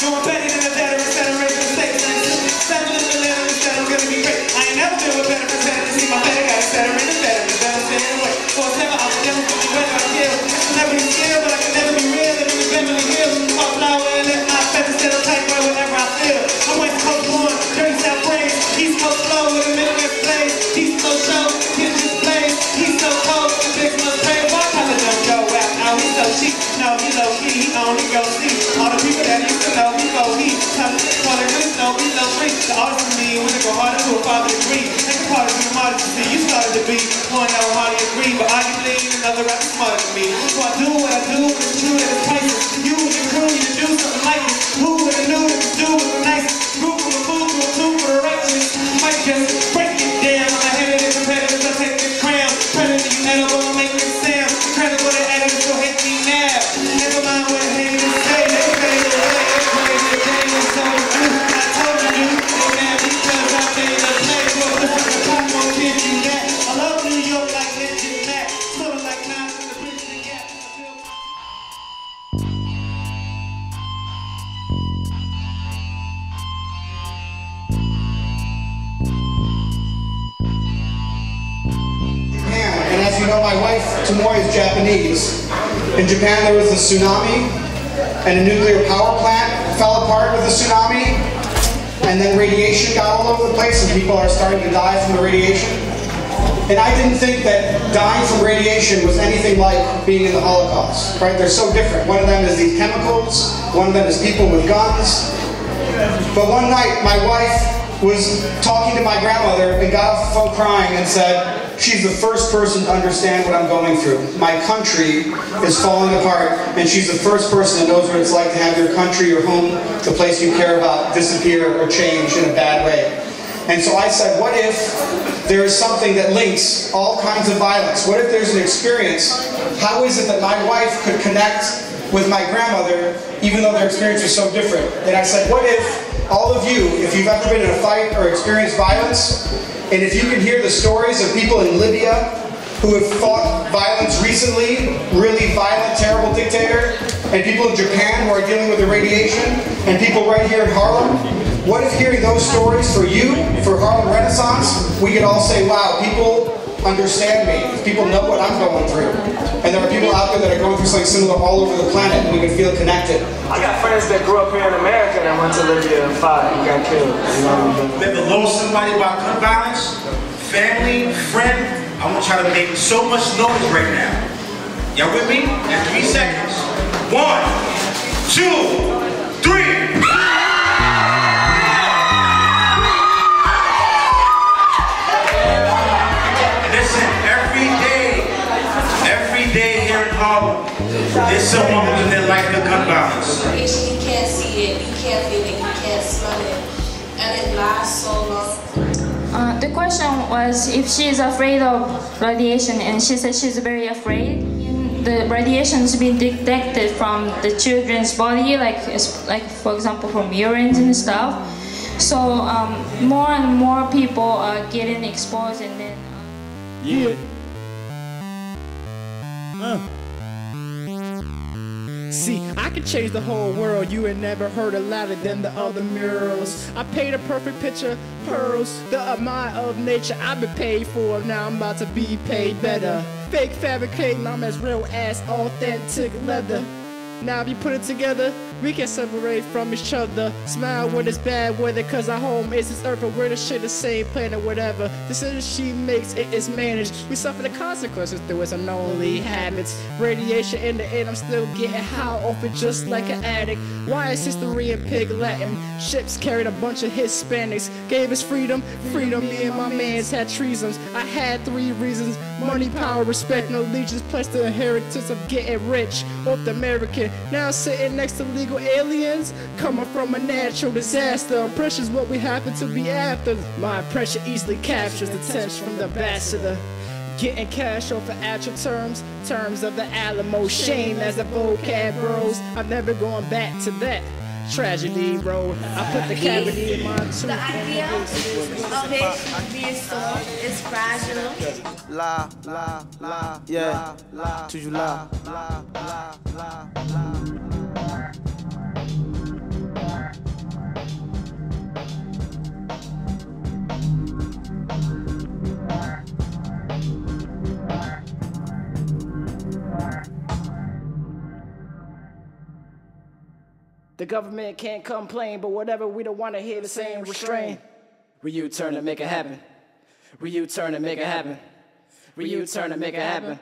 No one better than a veteran, instead of raising mistakes. Seven in the letter, instead I'm gonna be great. I ain't never been with better presented to see my better got a veteran and better. Better stay away. For a seven, I'm never gonna be whether I kill. Never be still, but I can never be real. Living in Beverly Hills. All flower and let my feathers settle tight right whenever I feel. I'm West Coast born, dirty South brains. East Coast flow with a Midwest blaze. East Coast show, kids displays. He's so cold, the big must pay. Why color don't go out? Now he's so cheap. No, he low key, he only go see. All the people that used to know, he go he. Come for the good, no, he so free. The artist in me, when it go harder to a father degree. Take a part of your modesty, see, you started to be. One that will hardly agree, but arguably another rapper smarter than me. So I do what I do, it's true that it's priceless. You and your crew need to do something like this. Who would have knew that this dude was the nicest? Group from a fool to a two for the righteous. Might just break it down. I'm ahead of the competitors, I take this crown. Predator, you edible, I make this sound. Incredible, the editors, so hate me now. Never mind what haters say, they fade away. Crazy day was so true. I told you, they mad because I made a play. Well, this is the pop, won't give you that. I love New York like Legend Mac. Sort of like Nas in the bridge of the gap. And as you know, my wife, Tomoe, is Japanese. In Japan, there was a tsunami, and a nuclear power plant fell apart with the tsunami, and then radiation got all over the place, and people are starting to die from the radiation. And I didn't think that dying from radiation was anything like being in the Holocaust, right? They're so different. One of them is these chemicals, one of them is people with guns. But one night, my wife was talking to my grandmother and got off the phone crying and said, she's the first person to understand what I'm going through. My country is falling apart, and she's the first person that knows what it's like to have your country, your home, the place you care about, disappear or change in a bad way. And so I said, what if there is something that links all kinds of violence? What if there's an experience? How is it that my wife could connect with my grandmother, even though their experience was so different? And I said, what if all of you, if you've ever been in a fight or experienced violence, and if you can hear the stories of people in Libya who have fought violence recently, really violent, terrible dictator, and people in Japan who are dealing with the radiation, and people right here in Harlem, what if hearing those stories for you, for Harlem Renaissance, we could all say, wow, people understand me, people know what I'm going through. And there are people out there that are going through something similar all over the planet, and we can feel connected. I got friends that grew up here in America that went to Libya and fought and got killed. You know? Ever lost somebody by gun violence? Family, friend? I want y'all to make so much noise right now. Y'all with me? In 3 seconds. 1, 2, 3. There's someone who's in their life with gun violence. You can't see it, you can't feel it, you can't smell it, and it lasts so long. The question was if she is afraid of radiation, and she said she's very afraid. The radiation is being detected from the children's body, like for example from urine and stuff. So more and more people are getting exposed, and then. Yeah. See, I can change the whole world. You ain't never heard it louder than the other murals. I paint a perfect picture, pearls, the amount of nature I've been paid for. Now I'm about to be paid better. Fake fabricating, I'm as real as authentic leather. Now if you put it together, we can separate from each other. Smile when it's bad weather, cause our home is this earth, but we're the shit the same planet, whatever. Decisions she makes, it is managed. We suffer the consequences through its unholy habits. Radiation in the air, I'm still getting high off it just like an addict. Why is history in pig Latin? Ships carried a bunch of Hispanics. Gave us freedom, freedom, me and my mans had treasons. I had 3 reasons: money, power, respect, no allegiance, plus the inheritance of getting rich. North American, now sitting next to legal aliens, coming from a natural disaster. Impression's what we happen to be after. My impression easily captures the tension from the ambassador. Getting cash off of actual terms of the Alamo. Shame as the vocab grows. I'm never going back to that tragedy road. I put the cavity in my tooth. The idea of it being soft is fragile. La, la, la, yeah, la, toujours la, la, la, la, la. The government can't complain, but whatever, we don't want to hear the same restraint. U-turn and make it happen. U-turn and make it happen. U-turn and make it happen.